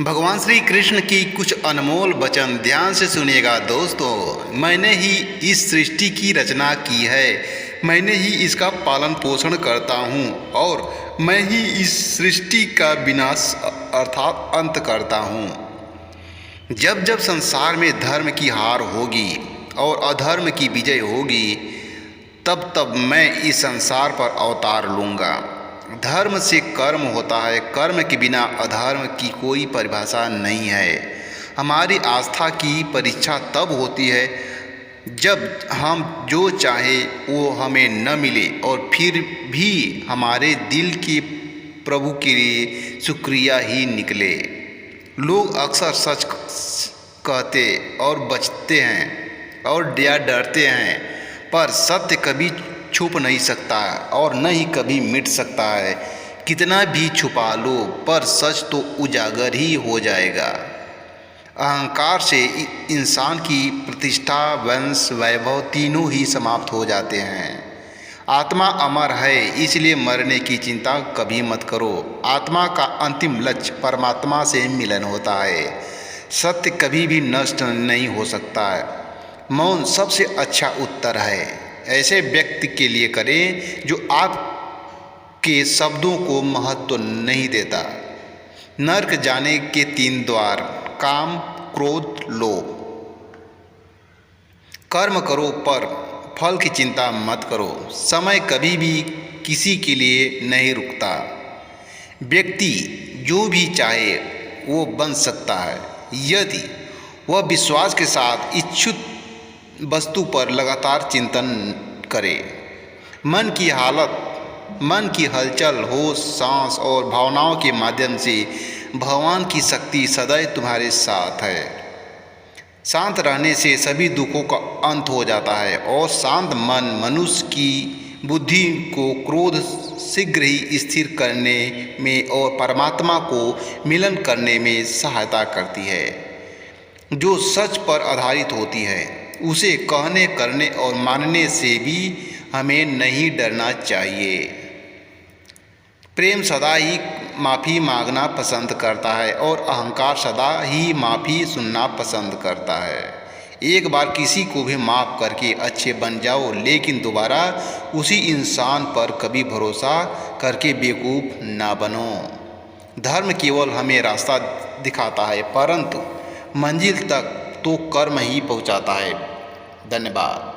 भगवान श्री कृष्ण की कुछ अनमोल वचन ध्यान से सुनिएगा दोस्तों। मैंने ही इस सृष्टि की रचना की है, मैंने ही इसका पालन पोषण करता हूँ और मैं ही इस सृष्टि का विनाश अर्थात अंत करता हूँ। जब जब संसार में धर्म की हार होगी और अधर्म की विजय होगी, तब तब मैं इस संसार पर अवतार लूँगा। धर्म से कर्म होता है, कर्म के बिना अधर्म की कोई परिभाषा नहीं है। हमारी आस्था की परीक्षा तब होती है जब हम जो चाहे वो हमें न मिले और फिर भी हमारे दिल के प्रभु के लिए शुक्रिया ही निकले। लोग अक्सर सच कहते और बचते हैं और या डरते हैं, पर सत्य कभी छुप नहीं सकता और न ही कभी मिट सकता है। कितना भी छुपा लो पर सच तो उजागर ही हो जाएगा। अहंकार से इंसान की प्रतिष्ठा, वंश, वैभव तीनों ही समाप्त हो जाते हैं। आत्मा अमर है, इसलिए मरने की चिंता कभी मत करो। आत्मा का अंतिम लक्ष्य परमात्मा से मिलन होता है। सत्य कभी भी नष्ट नहीं हो सकता है। मौन सबसे अच्छा उत्तर है। ऐसे व्यक्ति के लिए करें जो आपके शब्दों को महत्व नहीं देता। नर्क जाने के 3 द्वार: काम, क्रोध, लोभ। कर्म करो पर फल की चिंता मत करो। समय कभी भी किसी के लिए नहीं रुकता। व्यक्ति जो भी चाहे वो बन सकता है यदि वह विश्वास के साथ इच्छुक वस्तु पर लगातार चिंतन करे। मन की हालत, मन की हलचल, होश, सांस और भावनाओं के माध्यम से भगवान की शक्ति सदैव तुम्हारे साथ है। शांत रहने से सभी दुखों का अंत हो जाता है और शांत मन मनुष्य की बुद्धि को क्रोध शीघ्र ही स्थिर करने में और परमात्मा को मिलन करने में सहायता करती है। जो सच पर आधारित होती है उसे कहने, करने और मानने से भी हमें नहीं डरना चाहिए। प्रेम सदा ही माफ़ी मांगना पसंद करता है और अहंकार सदा ही माफ़ी सुनना पसंद करता है। एक बार किसी को भी माफ़ करके अच्छे बन जाओ, लेकिन दोबारा उसी इंसान पर कभी भरोसा करके बेवकूफ़ ना बनो। धर्म केवल हमें रास्ता दिखाता है, परंतु मंजिल तक तो कर्म ही पहुंचाता है। धन्यवाद।